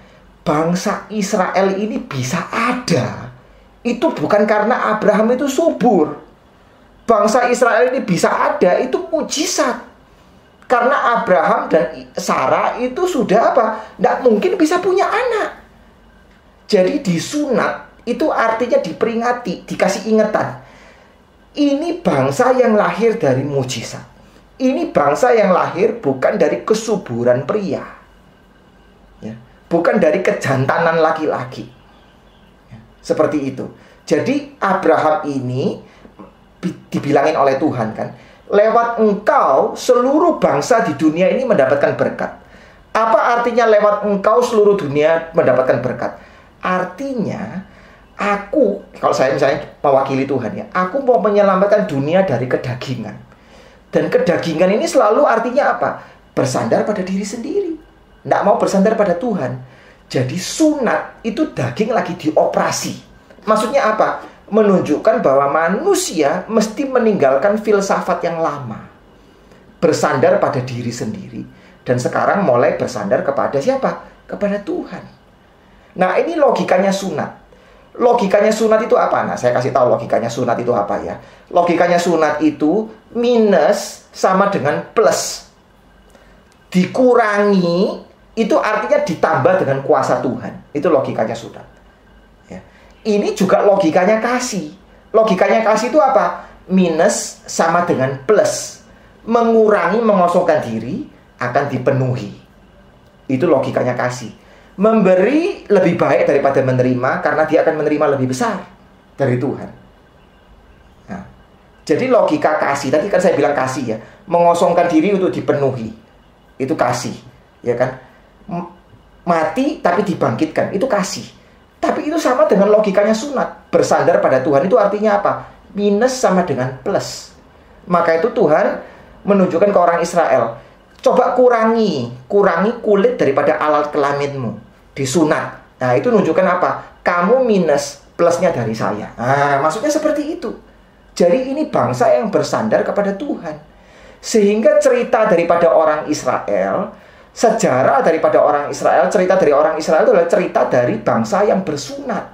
bangsa Israel ini bisa ada. Itu bukan karena Abraham itu subur. Bangsa Israel ini bisa ada, itu mujizat. Karena Abraham dan Sarah itu sudah apa? Tidak mungkin bisa punya anak. Jadi disunat itu artinya diperingati, dikasih ingatan. Ini bangsa yang lahir dari mujizat. Ini bangsa yang lahir bukan dari kesuburan pria, ya, bukan dari kejantanan laki-laki, ya, seperti itu. Jadi Abraham ini dibilangin oleh Tuhan kan, lewat engkau seluruh bangsa di dunia ini mendapatkan berkat. Apa artinya lewat engkau seluruh dunia mendapatkan berkat? Artinya aku, kalau saya misalnya mewakili Tuhan ya, aku mau menyelamatkan dunia dari kedagingan. Dan kedagingan ini selalu artinya apa? Bersandar pada diri sendiri. Tidak mau bersandar pada Tuhan. Jadi sunat itu daging lagi dioperasi. Maksudnya apa? Menunjukkan bahwa manusia mesti meninggalkan filsafat yang lama. Bersandar pada diri sendiri. Dan sekarang mulai bersandar kepada siapa? Kepada Tuhan. Nah, ini logikanya sunat. Logikanya sunat itu apa? Nah, saya kasih tahu logikanya sunat itu apa ya. Logikanya sunat itu minus sama dengan plus. Dikurangi itu artinya ditambah dengan kuasa Tuhan. Itu logikanya sunat. Ya. Ini juga logikanya kasih. Logikanya kasih itu apa? Minus sama dengan plus. Mengurangi, mengosongkan diri akan dipenuhi. Itu logikanya kasih. Memberi lebih baik daripada menerima, karena dia akan menerima lebih besar dari Tuhan. Nah, jadi logika kasih, tadi kan saya bilang kasih ya, mengosongkan diri untuk dipenuhi, itu kasih, ya kan? Mati tapi dibangkitkan, itu kasih. Tapi itu sama dengan logikanya sunat. Bersandar pada Tuhan itu artinya apa? Minus sama dengan plus. Maka itu Tuhan menunjukkan ke orang Israel, coba kurangi kulit daripada alat kelaminmu. Disunat. Nah, itu menunjukkan apa? Kamu minus, plusnya dari saya. Nah, maksudnya seperti itu. Jadi ini bangsa yang bersandar kepada Tuhan. Sehingga cerita daripada orang Israel, sejarah daripada orang Israel, cerita dari orang Israel itu adalah cerita dari bangsa yang bersunat.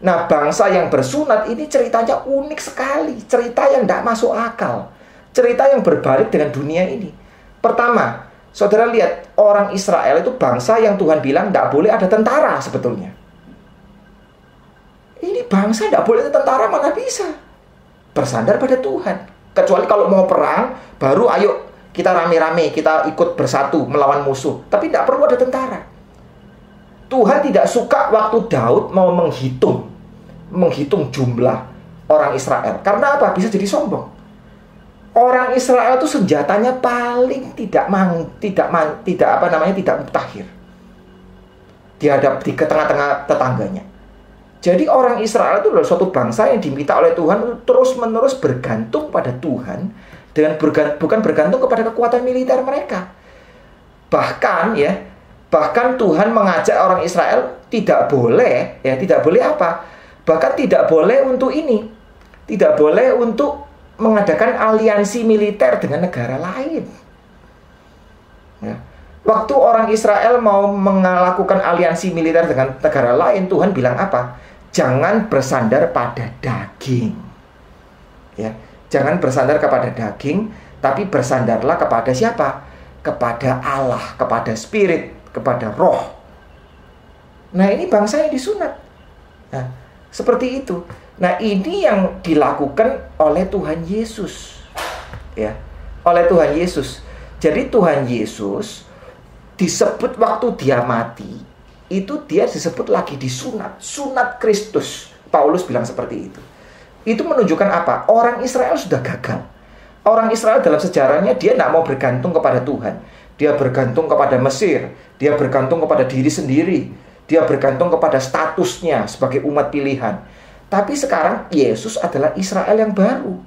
Nah, bangsa yang bersunat ini ceritanya unik sekali. Cerita yang tidak masuk akal. Cerita yang berbalik dengan dunia ini. Pertama, saudara lihat, orang Israel itu bangsa yang Tuhan bilang tidak boleh ada tentara sebetulnya. Ini bangsa tidak boleh ada tentara, mana bisa? Bersandar pada Tuhan. Kecuali kalau mau perang, baru ayo kita rame-rame, kita ikut bersatu melawan musuh. Tapi tidak perlu ada tentara. Tuhan tidak suka waktu Daud mau menghitung jumlah orang Israel. Karena apa? Bisa jadi sombong. Orang Israel itu senjatanya paling tidak mutakhir di tengah-tengah tetangganya. Jadi orang Israel itu adalah suatu bangsa yang diminta oleh Tuhan untuk terus-menerus bergantung pada Tuhan dengan bukan bergantung kepada kekuatan militer mereka. Bahkan Tuhan mengajak orang Israel tidak boleh apa? Bahkan tidak boleh untuk ini. Tidak boleh untuk mengadakan aliansi militer dengan negara lain. Ya. Waktu orang Israel mau melakukan aliansi militer dengan negara lain, Tuhan bilang apa? Jangan bersandar pada daging. Ya, jangan bersandar kepada daging, tapi bersandarlah kepada siapa? Kepada Allah, kepada spirit, kepada roh. Nah, ini bangsa yang disunat. Nah, seperti itu. Nah, ini yang dilakukan oleh Tuhan Yesus. Ya, oleh Tuhan Yesus. Jadi Tuhan Yesus disebut waktu dia mati, itu dia disebut lagi disunat. Sunat Kristus. Paulus bilang seperti itu. Itu menunjukkan apa? Orang Israel sudah gagal. Orang Israel dalam sejarahnya dia tidak mau bergantung kepada Tuhan. Dia bergantung kepada Mesir. Dia bergantung kepada diri sendiri. Dia bergantung kepada statusnya sebagai umat pilihan. Tapi sekarang Yesus adalah Israel yang baru.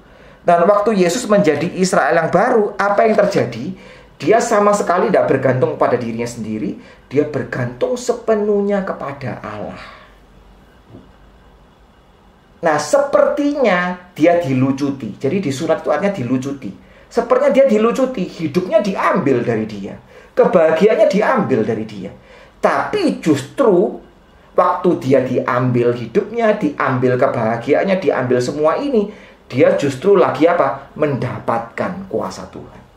Dan waktu Yesus menjadi Israel yang baru, apa yang terjadi? Dia sama sekali tidak bergantung pada dirinya sendiri. Dia bergantung sepenuhnya kepada Allah. Nah, sepertinya dia dilucuti. Jadi disunat itu artinya dilucuti. Sepertinya dia dilucuti. Hidupnya diambil dari dia. Kebahagiaannya diambil dari dia. Tapi justru waktu dia diambil hidupnya, diambil kebahagiaannya, diambil semua ini, dia justru lagi apa? Mendapatkan kuasa Tuhan.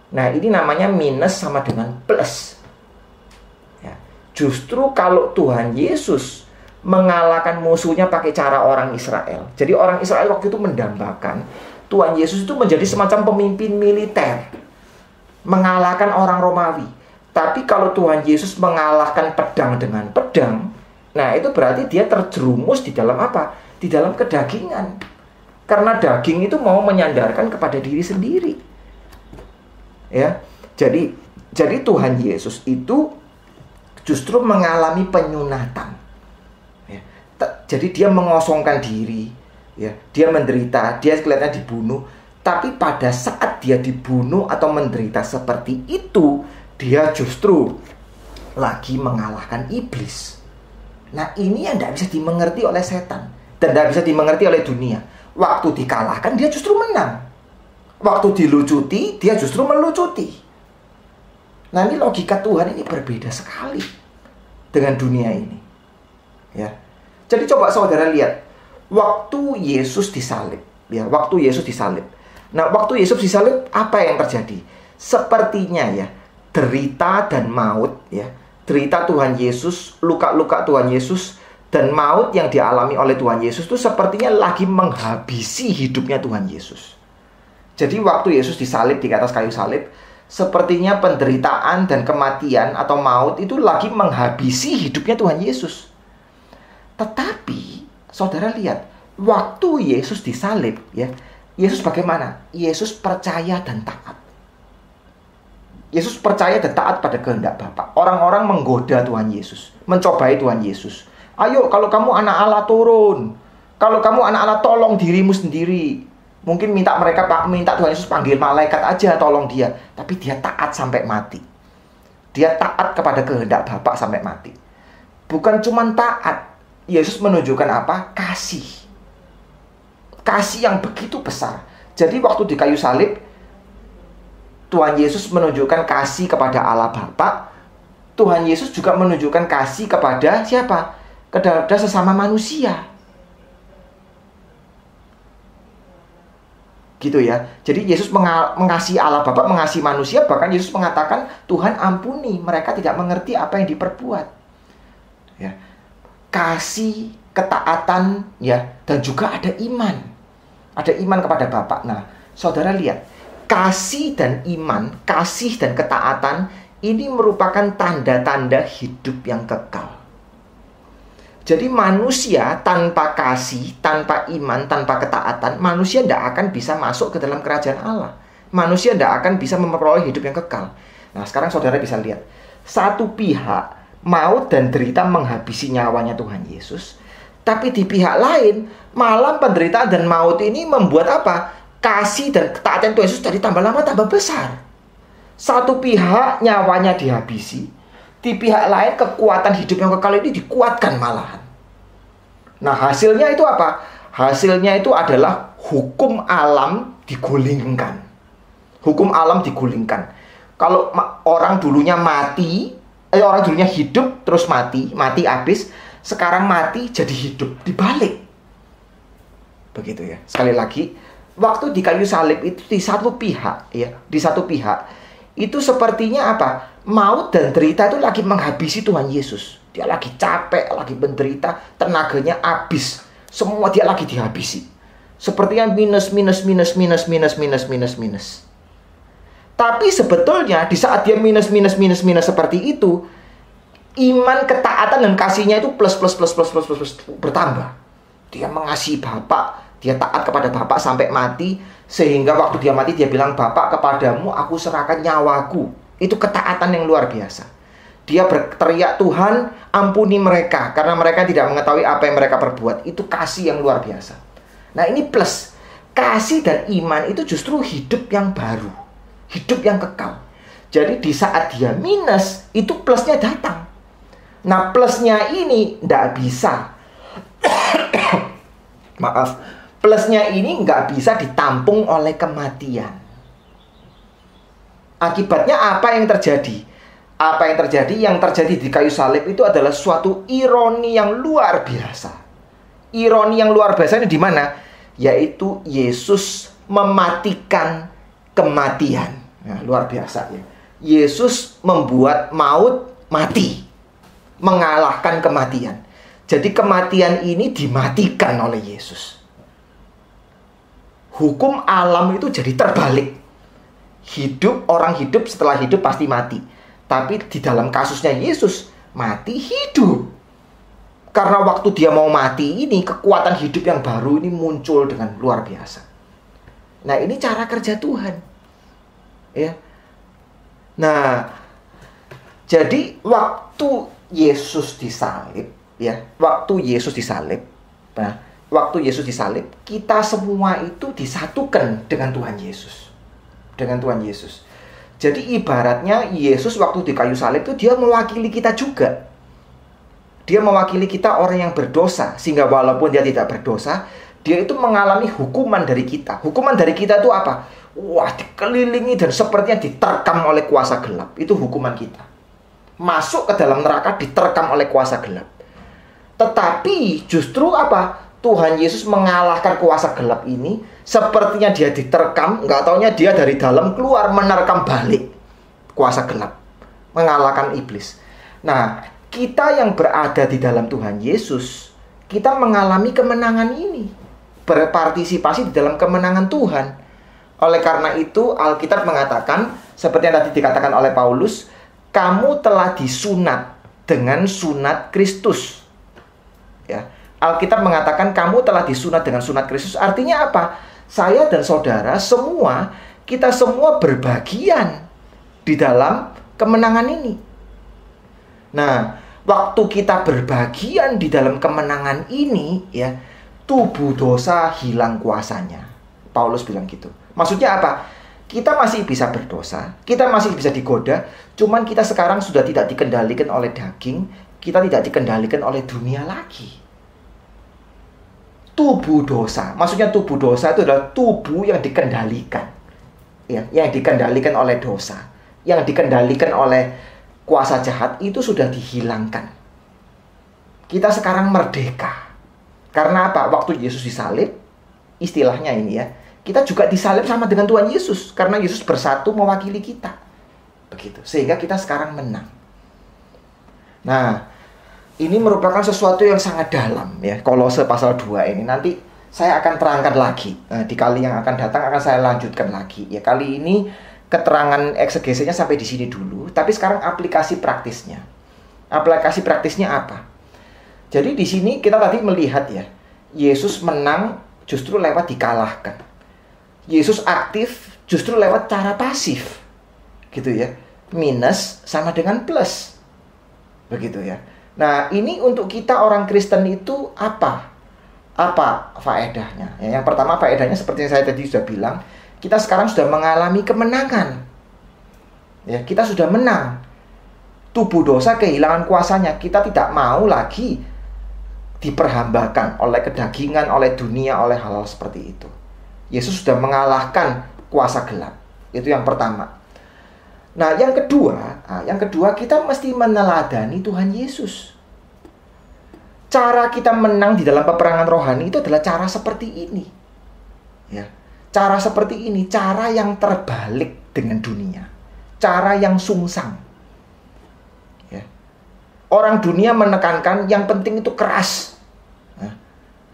Nah, ini namanya minus sama dengan plus. Ya. Justru kalau Tuhan Yesus mengalahkan musuhnya pakai cara orang Israel. Jadi orang Israel waktu itu mendambakan Tuhan Yesus itu menjadi semacam pemimpin militer, mengalahkan orang Romawi. Tapi kalau Tuhan Yesus mengalahkan pedang dengan pedang, nah itu berarti dia terjerumus di dalam apa? Di dalam kedagingan. Karena daging itu mau menyandarkan kepada diri sendiri. Ya, jadi Tuhan Yesus itu justru mengalami penyunatan. Ya, jadi dia mengosongkan diri, ya, dia menderita, dia kelihatannya dibunuh. Tapi pada saat dia dibunuh atau menderita seperti itu, dia justru lagi mengalahkan iblis. Nah, ini yang tidak bisa dimengerti oleh setan dan tidak bisa dimengerti oleh dunia. Waktu dikalahkan, dia justru menang. Waktu dilucuti, dia justru melucuti. Nah, ini logika Tuhan ini berbeda sekali dengan dunia ini. Ya. Jadi coba saudara lihat, waktu Yesus disalib, ya, waktu Yesus disalib. Nah, waktu Yesus disalib, apa yang terjadi? Sepertinya ya, derita dan maut, ya, derita Tuhan Yesus, luka-luka Tuhan Yesus, dan maut yang dialami oleh Tuhan Yesus itu sepertinya lagi menghabisi hidupnya Tuhan Yesus. Jadi waktu Yesus disalib di atas kayu salib, sepertinya penderitaan dan kematian atau maut itu lagi menghabisi hidupnya Tuhan Yesus. Tetapi saudara lihat, waktu Yesus disalib, ya, Yesus bagaimana? Yesus percaya dan taat. Yesus percaya dan taat pada kehendak Bapa. Orang-orang menggoda Tuhan Yesus, mencobai Tuhan Yesus. Ayo, kalau kamu anak Allah turun. Kalau kamu anak Allah tolong dirimu sendiri. Mungkin minta Tuhan Yesus panggil malaikat aja tolong dia. Tapi dia taat sampai mati. Dia taat kepada kehendak Bapa sampai mati. Bukan cuma taat. Yesus menunjukkan apa? Kasih. Kasih yang begitu besar. Jadi waktu di kayu salib, Tuhan Yesus menunjukkan kasih kepada Allah Bapa. Tuhan Yesus juga menunjukkan kasih kepada siapa? Kepada sesama manusia. Gitu ya. Jadi Yesus mengasihi Allah Bapa, mengasihi manusia. Bahkan Yesus mengatakan, Tuhan ampuni, mereka tidak mengerti apa yang diperbuat. Ya. Kasih, ketaatan, ya, dan juga ada iman. Ada iman kepada Bapa. Nah, saudara lihat, kasih dan iman, kasih dan ketaatan ini merupakan tanda-tanda hidup yang kekal. Jadi manusia tanpa kasih, tanpa iman, tanpa ketaatan, manusia tidak akan bisa masuk ke dalam kerajaan Allah. Manusia tidak akan bisa memperoleh hidup yang kekal. Nah, sekarang saudara bisa lihat. Satu pihak, maut dan derita menghabisi nyawanya Tuhan Yesus. Tapi di pihak lain, malah penderitaan dan maut ini membuat apa? Kasih dan ketaatan Tuhan Yesus jadi tambah lama tambah besar. Satu pihak nyawanya dihabisi, di pihak lain kekuatan hidup yang kekal ini dikuatkan malahan. Nah, hasilnya itu apa? Hasilnya itu adalah hukum alam digulingkan. Hukum alam digulingkan. Kalau orang dulunya orang dulunya hidup terus mati habis, sekarang mati jadi hidup, dibalik. Begitu ya. Sekali lagi, waktu di kayu salib itu di satu pihak itu sepertinya apa? Maut dan derita itu lagi menghabisi Tuhan Yesus. Dia lagi capek, lagi menderita, tenaganya habis. Semua dia lagi dihabisi. Sepertinya minus. Tapi sebetulnya di saat dia minus seperti itu, iman, ketaatan dan kasihnya itu plus bertambah. Dia mengasihi Bapa, dia taat kepada Bapa sampai mati, sehingga waktu dia mati dia bilang, "Bapa, kepadamu aku serahkan nyawaku." Itu ketaatan yang luar biasa. Dia berteriak, "Tuhan, ampuni mereka karena mereka tidak mengetahui apa yang mereka perbuat." Itu kasih yang luar biasa. Nah, ini plus. Kasih dan iman itu justru hidup yang baru, hidup yang kekal. Jadi di saat dia minus, itu plusnya datang. Nah, plusnya ini tidak bisa plusnya ini nggak bisa ditampung oleh kematian. Akibatnya apa yang terjadi? Yang terjadi di kayu salib itu adalah suatu ironi yang luar biasa. Ironi yang luar biasa ini di mana? Yaitu Yesus mematikan kematian. Nah, luar biasa ya. Yesus membuat maut mati, mengalahkan kematian. Jadi kematian ini dimatikan oleh Yesus. Hukum alam itu jadi terbalik. Orang hidup setelah hidup pasti mati. Tapi di dalam kasusnya Yesus, mati hidup. Karena waktu dia mau mati ini, kekuatan hidup yang baru ini muncul dengan luar biasa. Nah, ini cara kerja Tuhan. Ya. Nah, jadi waktu Yesus disalib, waktu Yesus disalib, kita semua itu disatukan dengan Tuhan Yesus. Jadi ibaratnya Yesus waktu di kayu salib itu dia mewakili kita juga. Dia mewakili kita orang yang berdosa, sehingga walaupun dia tidak berdosa, dia itu mengalami hukuman dari kita. Hukuman dari kita itu apa? Wah, dikelilingi dan sepertinya diterkam oleh kuasa gelap. Itu hukuman kita. Masuk ke dalam neraka diterkam oleh kuasa gelap. Tetapi justru apa? Tuhan Yesus mengalahkan kuasa gelap ini. Sepertinya dia diterkam, nggak taunya dia dari dalam keluar menerkam balik kuasa gelap, mengalahkan iblis. Nah, kita yang berada di dalam Tuhan Yesus, kita mengalami kemenangan ini, berpartisipasi di dalam kemenangan Tuhan. Oleh karena itu Alkitab mengatakan, seperti yang tadi dikatakan oleh Paulus, kamu telah disunat dengan sunat Kristus. Ya, Alkitab mengatakan kamu telah disunat dengan sunat Kristus. Artinya apa? Saya dan saudara semua, kita semua berbagian di dalam kemenangan ini. Nah, waktu kita berbagian di dalam kemenangan ini, ya, tubuh dosa hilang kuasanya. Paulus bilang gitu. Maksudnya apa? Kita masih bisa berdosa, kita masih bisa digoda, cuman kita sekarang sudah tidak dikendalikan oleh daging, kita tidak dikendalikan oleh dunia lagi. Tubuh dosa, maksudnya tubuh dosa itu adalah tubuh yang dikendalikan, ya, yang dikendalikan oleh dosa, yang dikendalikan oleh kuasa jahat itu sudah dihilangkan. Kita sekarang merdeka. Karena apa? Waktu Yesus disalib, istilahnya ini ya, kita juga disalib sama dengan Tuhan Yesus, karena Yesus bersatu mewakili kita. Begitu. Sehingga kita sekarang menang. Nah, ini merupakan sesuatu yang sangat dalam ya. Kolose pasal 2 ini nanti saya akan terangkan lagi. Nah, di kali yang akan datang akan saya lanjutkan lagi. Ya, kali ini keterangan eksegesinya sampai di sini dulu, tapi sekarang aplikasi praktisnya. Aplikasi praktisnya apa? Jadi di sini kita tadi melihat ya, Yesus menang justru lewat dikalahkan. Yesus aktif justru lewat cara pasif. Gitu ya. Minus sama dengan plus. Begitu ya. Nah, ini untuk kita orang Kristen itu apa? Apa faedahnya? Ya, yang pertama faedahnya seperti yang saya tadi sudah bilang, kita sekarang sudah mengalami kemenangan. Ya, kita sudah menang. Tubuh dosa kehilangan kuasanya. Kita tidak mau lagi diperhambakan oleh kedagingan, oleh dunia, oleh hal-hal seperti itu. Yesus sudah mengalahkan kuasa gelap. Itu yang pertama. Nah, yang kedua kita mesti meneladani Tuhan Yesus. Cara kita menang di dalam peperangan rohani itu adalah cara seperti ini. Ya. Cara seperti ini, cara yang terbalik dengan dunia. Cara yang sungsang. Ya. Orang dunia menekankan yang penting itu keras.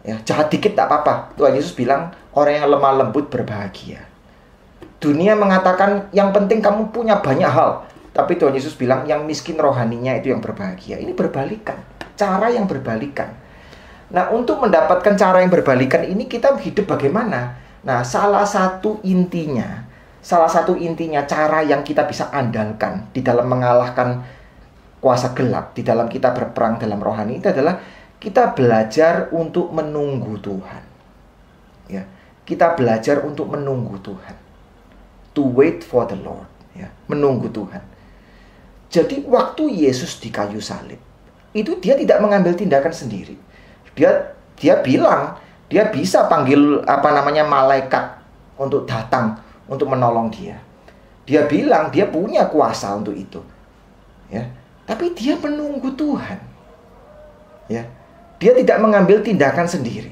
Ya, jahat dikit tak apa-apa. Tuhan Yesus bilang, orang yang lemah lembut berbahagia. Dunia mengatakan yang penting kamu punya banyak hal. Tapi Tuhan Yesus bilang yang miskin rohaninya itu yang berbahagia. Ini berbalikan. Cara yang berbalikan. Nah, untuk mendapatkan cara yang berbalikan ini kita hidup bagaimana? Nah, salah satu intinya cara yang kita bisa andalkan di dalam mengalahkan kuasa gelap, di dalam kita berperang dalam rohani itu adalah kita belajar untuk menunggu Tuhan. Ya, kita belajar untuk menunggu Tuhan. To wait for the Lord, ya, menunggu Tuhan. Jadi waktu Yesus di kayu salib, itu dia tidak mengambil tindakan sendiri. Dia bilang, dia bisa panggil malaikat untuk datang untuk menolong dia. Dia bilang dia punya kuasa untuk itu. Ya, tapi dia menunggu Tuhan. Ya. Dia tidak mengambil tindakan sendiri.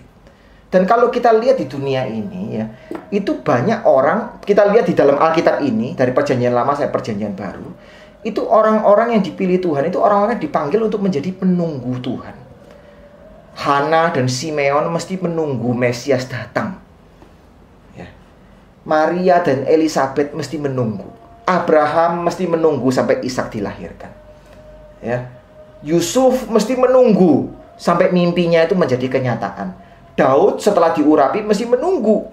Dan kalau kita lihat di dunia ini ya, itu banyak orang, kita lihat di dalam Alkitab ini, dari perjanjian lama sampai perjanjian baru, itu orang-orang yang dipilih Tuhan, itu orang-orang yang dipanggil untuk menjadi penunggu Tuhan. Hana dan Simeon mesti menunggu Mesias datang. Ya. Maria dan Elizabeth mesti menunggu. Abraham mesti menunggu sampai Ishak dilahirkan. Ya. Yusuf mesti menunggu sampai mimpinya itu menjadi kenyataan. Daud setelah diurapi mesti menunggu.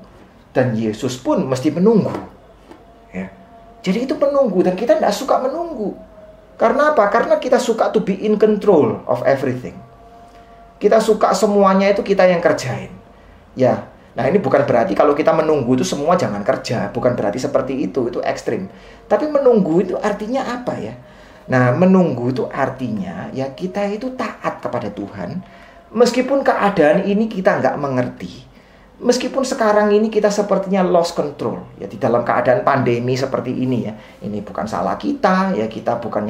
Dan Yesus pun mesti menunggu. Ya. Jadi itu menunggu. Dan kita tidak suka menunggu. Karena apa? Karena kita suka to be in control of everything. Kita suka semuanya itu kita yang kerjain. Ya. Nah, ini bukan berarti kalau kita menunggu itu semua jangan kerja. Bukan berarti seperti itu. Itu ekstrim. Tapi menunggu itu artinya apa ya? Nah, menunggu itu artinya ya kita itu taat kepada Tuhan. Meskipun keadaan ini kita nggak mengerti. Meskipun sekarang ini kita sepertinya lost control. Ya, di dalam keadaan pandemi seperti ini ya. Ini bukan salah kita. Ya, kita bukan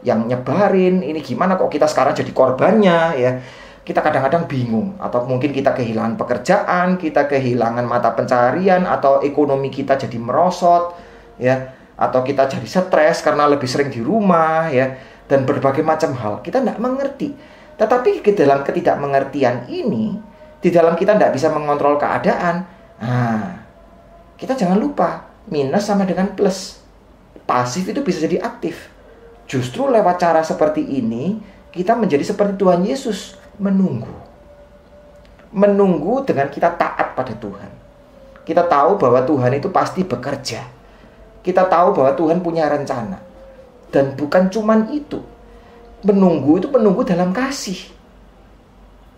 yang nyebarin. Ini gimana kok kita sekarang jadi korbannya ya. Kita kadang-kadang bingung. Atau mungkin kita kehilangan pekerjaan. Kita kehilangan mata pencarian. Atau ekonomi kita jadi merosot. Ya. Atau kita jadi stres karena lebih sering di rumah ya, dan berbagai macam hal. Kita tidak mengerti. Tetapi di dalam ketidakmengertian ini, di dalam kita tidak bisa mengontrol keadaan, kita jangan lupa minus sama dengan plus. Pasif itu bisa jadi aktif. Justru lewat cara seperti ini kita menjadi seperti Tuhan Yesus, menunggu. Menunggu dengan kita taat pada Tuhan. Kita tahu bahwa Tuhan itu pasti bekerja. Kita tahu bahwa Tuhan punya rencana. Dan bukan cuman itu. Menunggu itu menunggu dalam kasih.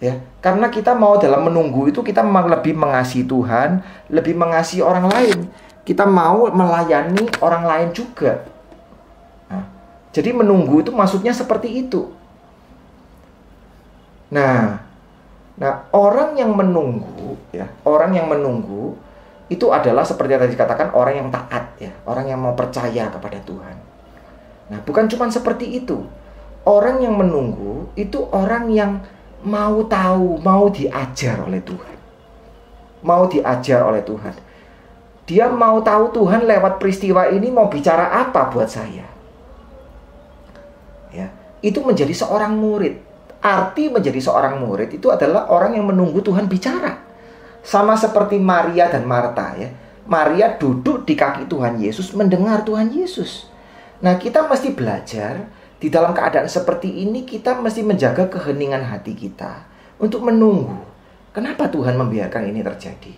Ya, karena kita mau dalam menunggu itu kita lebih mengasihi Tuhan, lebih mengasihi orang lain. Kita mau melayani orang lain juga. Nah, jadi menunggu itu maksudnya seperti itu. Nah, orang yang menunggu ya, orang yang menunggu itu adalah seperti yang tadi dikatakan orang yang taat ya, orang yang mau percaya kepada Tuhan. Nah, bukan cuma seperti itu. Orang yang menunggu itu orang yang mau tahu, mau diajar oleh Tuhan. Mau diajar oleh Tuhan. Dia mau tahu Tuhan lewat peristiwa ini mau bicara apa buat saya. Ya, itu menjadi seorang murid. Arti menjadi seorang murid itu adalah orang yang menunggu Tuhan bicara. Sama seperti Maria dan Marta ya. Maria duduk di kaki Tuhan Yesus, mendengar Tuhan Yesus. Nah, kita mesti belajar di dalam keadaan seperti ini, kita mesti menjaga keheningan hati kita untuk menunggu. Kenapa Tuhan membiarkan ini terjadi?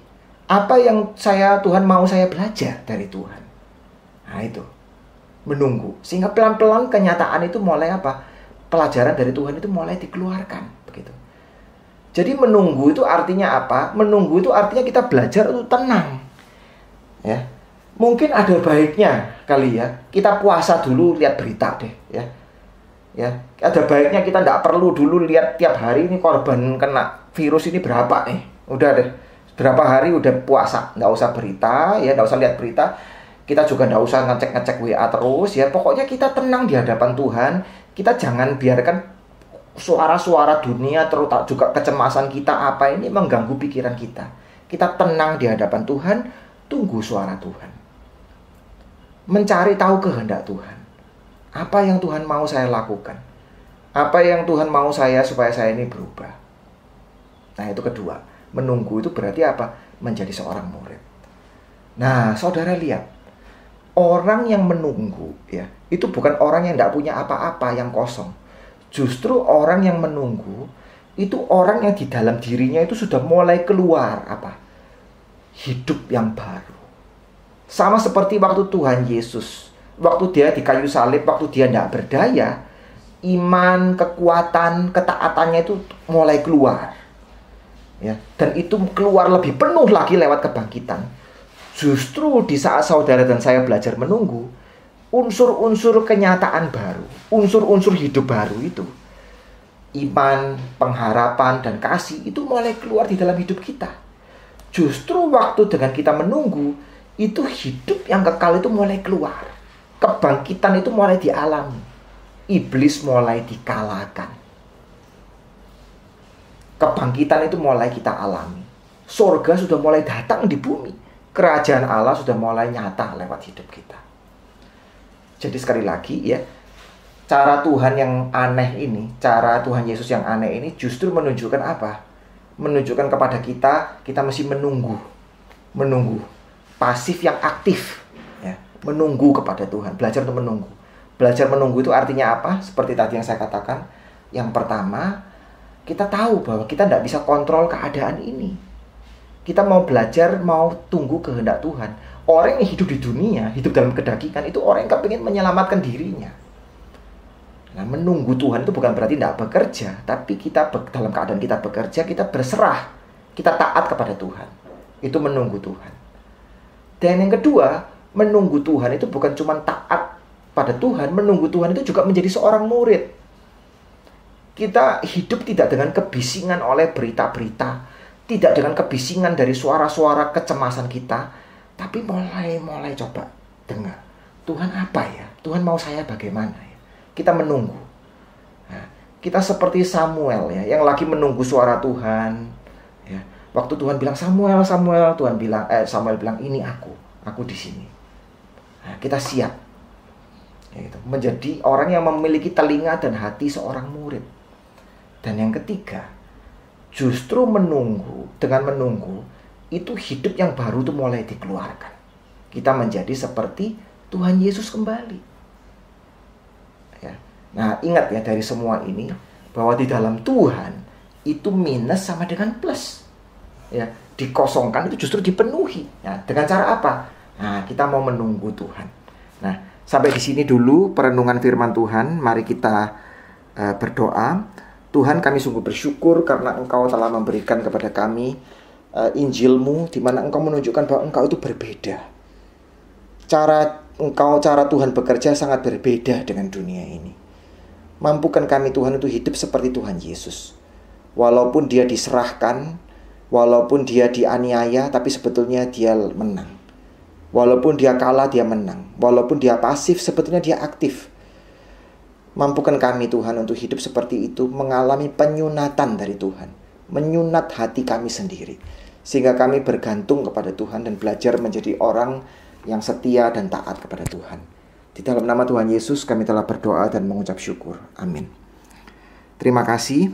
Apa yang Tuhan mau saya belajar dari Tuhan? Nah, itu. Menunggu. Sehingga pelan-pelan kenyataan itu mulai apa? Pelajaran dari Tuhan itu mulai dikeluarkan. Begitu. Jadi menunggu itu artinya apa? Menunggu itu artinya kita belajar untuk tenang. Ya, mungkin ada baiknya kali ya kita puasa dulu, lihat berita deh, ya. Ada baiknya kita tidak perlu dulu lihat tiap hari ini korban kena virus ini berapa nih. Udah deh, berapa hari udah puasa, nggak usah berita, ya, nggak usah lihat berita. Kita juga nggak usah ngecek WA terus, ya. Pokoknya kita tenang di hadapan Tuhan. Kita jangan biarkan suara-suara dunia, terutama juga kecemasan kita apa ini mengganggu pikiran kita. Kita tenang di hadapan Tuhan. Tunggu suara Tuhan. Mencari tahu kehendak Tuhan. Apa yang Tuhan mau saya lakukan? Apa yang Tuhan mau saya supaya saya ini berubah? Nah, itu kedua. Menunggu itu berarti apa? Menjadi seorang murid. Nah, saudara lihat. Orang yang menunggu, ya, itu bukan orang yang tidak punya apa-apa, yang kosong. Justru orang yang menunggu, itu orang yang di dalam dirinya itu sudah mulai keluar apa? Hidup yang baru. Sama seperti waktu Tuhan Yesus, waktu dia di kayu salib, waktu dia tidak berdaya, iman, kekuatan, ketaatannya itu mulai keluar, ya. Dan itu keluar lebih penuh lagi lewat kebangkitan. Justru di saat saudara dan saya belajar menunggu, unsur-unsur kenyataan baru, unsur-unsur hidup baru itu, iman, pengharapan, dan kasih itu mulai keluar di dalam hidup kita. Justru waktu dengan kita menunggu, itu hidup yang kekal itu mulai keluar. Kebangkitan itu mulai dialami. Iblis mulai dikalahkan. Kebangkitan itu mulai kita alami. Surga sudah mulai datang di bumi. Kerajaan Allah sudah mulai nyata lewat hidup kita. Jadi sekali lagi ya, cara Tuhan yang aneh ini, cara Tuhan Yesus yang aneh ini justru menunjukkan apa? Menunjukkan kepada kita mesti menunggu. Pasif yang aktif, ya. Menunggu kepada Tuhan, belajar untuk menunggu. Belajar menunggu itu artinya apa? Seperti tadi yang saya katakan. Yang pertama, kita tahu bahwa kita tidak bisa kontrol keadaan ini. Kita mau belajar, mau tunggu kehendak Tuhan. Orang yang hidup di dunia, hidup dalam kedagingan, itu orang yang kepingin menyelamatkan dirinya. Nah, menunggu Tuhan itu bukan berarti tidak bekerja, tapi kita dalam keadaan kita bekerja, kita berserah, kita taat kepada Tuhan. Itu menunggu Tuhan. Dan yang kedua, menunggu Tuhan itu bukan cuma taat pada Tuhan, menunggu Tuhan itu juga menjadi seorang murid. Kita hidup tidak dengan kebisingan oleh berita-berita, tidak dengan kebisingan dari suara-suara kecemasan kita, tapi mulai coba dengar. Tuhan apa ya? Tuhan mau saya bagaimana? Kita menunggu. Nah, kita seperti Samuel ya, yang lagi menunggu suara Tuhan. Ya, waktu Tuhan bilang Samuel, Samuel bilang ini aku di sini. Nah, kita siap. Ya, gitu. Menjadi orang yang memiliki telinga dan hati seorang murid. Dan yang ketiga, justru dengan menunggu itu hidup yang baru itu mulai dikeluarkan. Kita menjadi seperti Tuhan Yesus kembali. Nah, ingat ya dari semua ini bahwa di dalam Tuhan itu minus sama dengan plus. Ya, dikosongkan itu justru dipenuhi. Nah, dengan cara apa? Nah, kita mau menunggu Tuhan. Nah, sampai di sini dulu perenungan firman Tuhan. Mari kita berdoa. Tuhan, kami sungguh bersyukur karena Engkau telah memberikan kepada kami Injil-Mu, di mana Engkau menunjukkan bahwa Engkau itu berbeda. Cara Tuhan bekerja sangat berbeda dengan dunia ini. Mampukan kami Tuhan itu hidup seperti Tuhan Yesus. Walaupun dia diserahkan, walaupun dia dianiaya, tapi sebetulnya dia menang. Walaupun dia kalah, dia menang. Walaupun dia pasif, sebetulnya dia aktif. Mampukan kami Tuhan untuk hidup seperti itu, mengalami penyunatan dari Tuhan. Menyunat hati kami sendiri. Sehingga kami bergantung kepada Tuhan dan belajar menjadi orang yang setia dan taat kepada Tuhan. Di dalam nama Tuhan Yesus kami telah berdoa dan mengucap syukur. Amin. Terima kasih.